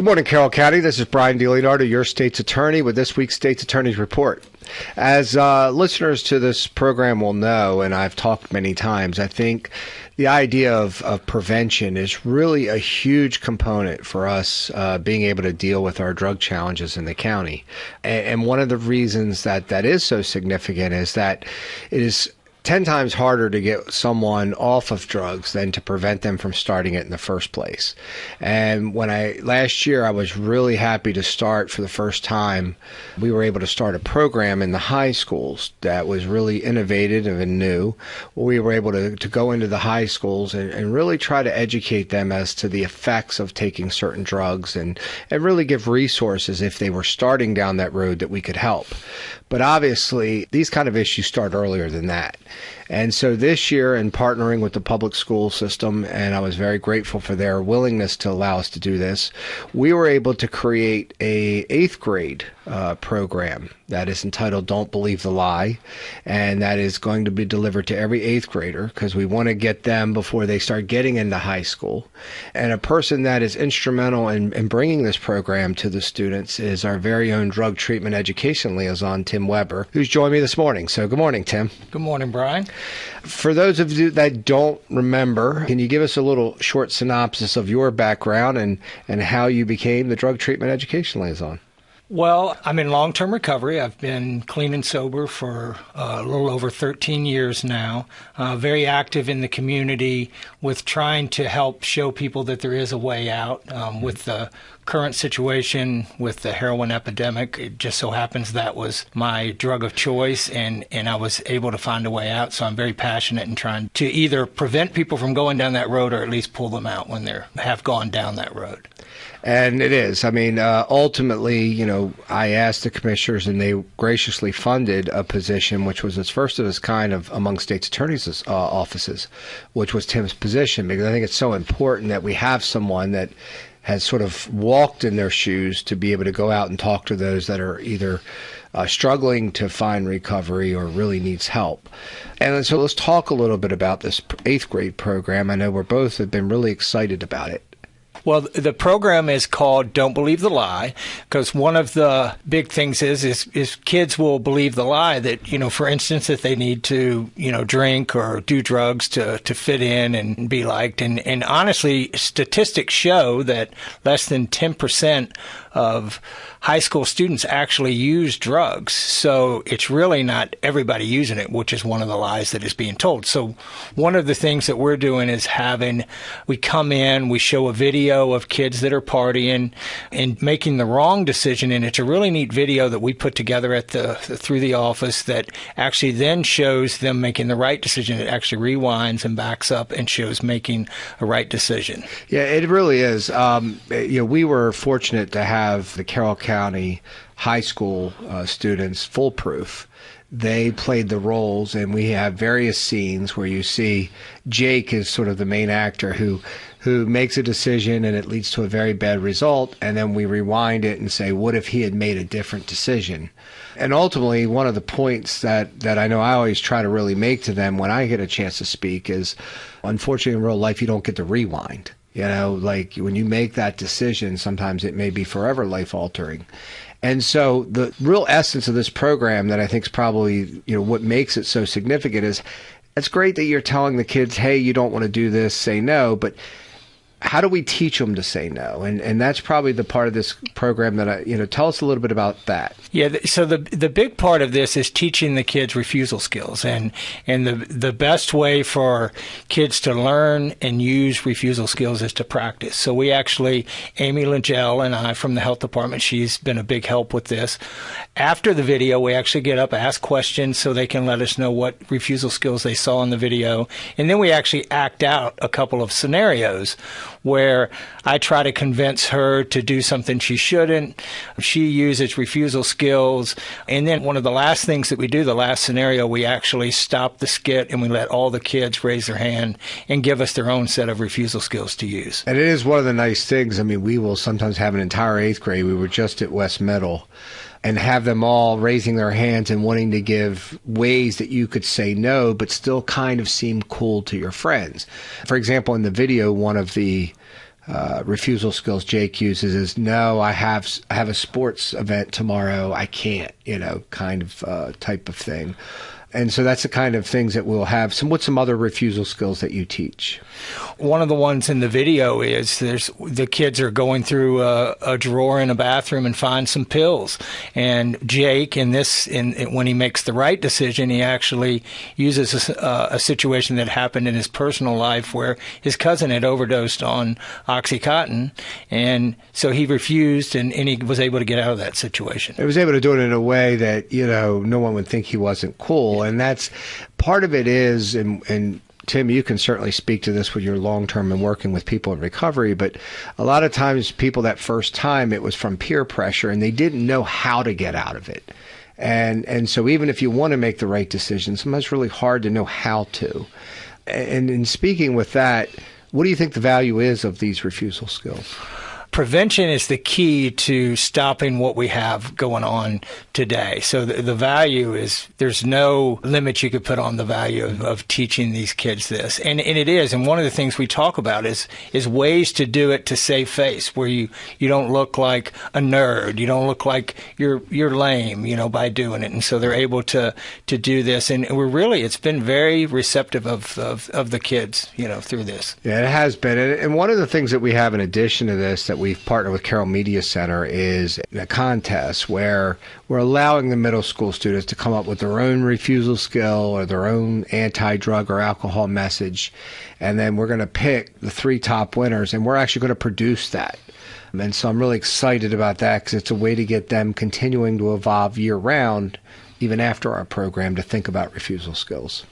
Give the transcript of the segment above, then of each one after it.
Good morning, Carroll County. This is Brian DeLeonardo, your state's attorney, with this week's State's Attorney's Report. As listeners to this program will know, and I've talked many times, I think the idea of prevention is really a huge component for us being able to deal with our drug challenges in the county. And one of the reasons that is so significant is that it is 10 times harder to get someone off of drugs than to prevent them from starting it in the first place. And last year, I was really happy to start for the first time. We were able to start a program in the high schools that was really innovative and new. We were able to go into the high schools and really try to educate them as to the effects of taking certain drugs and really give resources if they were starting down that road that we could help. But obviously, these kind of issues start earlier than that. And so this year, in partnering with the public school system, and I was very grateful for their willingness to allow us to do this, we were able to create a 8th grade program that is entitled Don't Believe the Lie, and that is going to be delivered to every 8th grader because we want to get them before they start getting into high school. And a person that is instrumental in bringing this program to the students is our very own drug treatment education liaison, Tim Weber, who's joined me this morning. So good morning, Tim. Good morning, Brian. For those of you that don't remember, can you give us a little short synopsis of your background and how you became the drug treatment education liaison? Well, I'm in long-term recovery. I've been clean and sober for a little over 13 years now. Very active in the community with trying to help show people that there is a way out. With the current situation with the heroin epidemic, it just so happens that was my drug of choice, and I was able to find a way out. So I'm very passionate in trying to either prevent people from going down that road or at least pull them out when they have gone down that road. And it is. I mean, ultimately, I asked the commissioners, and they graciously funded a position which was its first of its kind among state's attorneys' offices, which was Tim's position, because I think it's so important that we have someone that has sort of walked in their shoes to be able to go out and talk to those that are either struggling to find recovery or really needs help. And so let's talk a little bit about this 8th grade program. I know we both have been really excited about it. Well, the program is called Don't Believe the Lie, because one of the big things is kids will believe the lie that, for instance, that they need to, drink or do drugs to fit in and be liked. And honestly, statistics show that less than 10% of high school students actually use drugs. So it's really not everybody using it, which is one of the lies that is being told. So one of the things that we're doing is we come in, we show a video of kids that are partying and making the wrong decision. And it's a really neat video that we put together through the office that actually then shows them making the right decision. It actually rewinds and backs up and shows making a right decision. Yeah, it really is. We were fortunate to have the Carroll County high school students foolproof. They played the roles, and we have various scenes where you see Jake is sort of the main actor who makes a decision and it leads to a very bad result, and then we rewind it and say, what if he had made a different decision? And ultimately, one of the points that I know I always try to really make to them when I get a chance to speak is, unfortunately, in real life, you don't get to rewind. Like when you make that decision, sometimes it may be forever life-altering. And so the real essence of this program that I think is probably, what makes it so significant is it's great that you're telling the kids, hey, you don't want to do this, say no, but how do we teach them to say no? And that's probably the part of this program that tell us a little bit about that. Yeah, so the big part of this is teaching the kids refusal skills, and the best way for kids to learn and use refusal skills is to practice. So we actually, Amy Langell and I from the health department, she's been a big help with this. After the video, we actually get up, ask questions so they can let us know what refusal skills they saw in the video, and then we actually act out a couple of scenarios where I try to convince her to do something she shouldn't. She uses refusal skills. And then one of the last things that we do, the last scenario, we actually stop the skit and we let all the kids raise their hand and give us their own set of refusal skills to use. And it is one of the nice things. I mean, we will sometimes have an entire 8th grade. We were just at West Middle, and have them all raising their hands and wanting to give ways that you could say no, but still kind of seem cool to your friends. For example, in the video, one of the refusal skills Jake uses is, no, I have a sports event tomorrow, I can't, kind of type of thing. And so that's the kind of things that we'll have. What's some other refusal skills that you teach? One of the ones in the video is the kids are going through a drawer in a bathroom and find some pills. And Jake, when he makes the right decision, he actually uses a situation that happened in his personal life where his cousin had overdosed on OxyContin. And so he refused, and he was able to get out of that situation. He was able to do it in a way that, no one would think he wasn't cool. And that's part of it is, and Tim, you can certainly speak to this with your long-term and working with people in recovery, but a lot of times people that first time, it was from peer pressure and they didn't know how to get out of it. And so even if you want to make the right decision, sometimes it's really hard to know how to. And in speaking with that, what do you think the value is of these refusal skills? Prevention is the key to stopping what we have going on today. So the value is, there's no limit you could put on the value of teaching these kids this. And it is. And one of the things we talk about is ways to do it to save face, where you don't look like a nerd. You don't look like you're lame, by doing it. And so they're able to do this. And it's been very receptive of the kids, through this. Yeah, it has been. And one of the things that we have in addition to this that we've partnered with Carroll Media Center is a contest where we're allowing the middle school students to come up with their own refusal skill or their own anti-drug or alcohol message. And then we're going to pick the 3 top winners, and we're actually going to produce that. And so I'm really excited about that because it's a way to get them continuing to evolve year-round, even after our program, to think about refusal skills.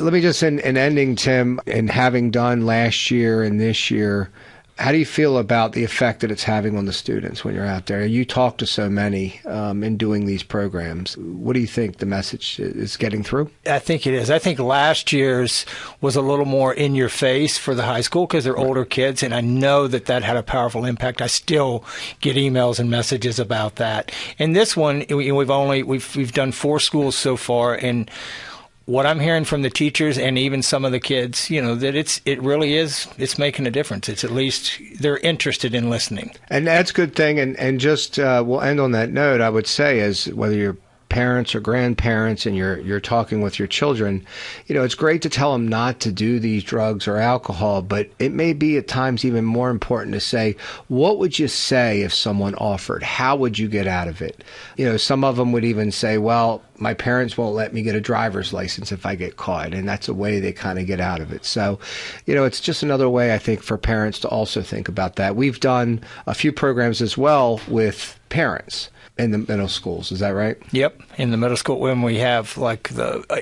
Let me just, in ending, Tim, and having done last year and this year, how do you feel about the effect that it's having on the students when you're out there? You talk to so many in doing these programs. What do you think the message is getting through? I think it is. I think last year's was a little more in your face for the high school because they're older kids, and I know that had a powerful impact. I still get emails and messages about that. And this one, we've done 4 schools so far, and what I'm hearing from the teachers and even some of the kids, that it really is, it's making a difference. It's at least they're interested in listening. And that's a good thing. And just we'll end on that note, I would say, is whether you're parents or grandparents and you're talking with your children, it's great to tell them not to do these drugs or alcohol, but it may be at times even more important to say, what would you say if someone offered? How would you get out of it? Some of them would even say, well, my parents won't let me get a driver's license if I get caught. And that's a way they kind of get out of it. So, it's just another way, I think, for parents to also think about that. We've done a few programs as well with parents in the middle schools. Is that right? Yep. In the middle school, when we have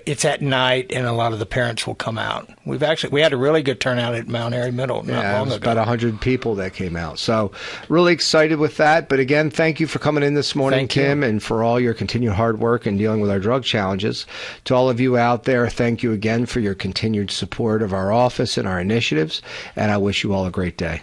it's at night and a lot of the parents will come out. We had a really good turnout at Mount Airy Middle not long ago. About 100 people that came out. So really excited with that. But again, thank you for coming in this morning, Tim, and for all your continued hard work in dealing with our drug challenges. To all of you out there, thank you again for your continued support of our office and our initiatives. And I wish you all a great day.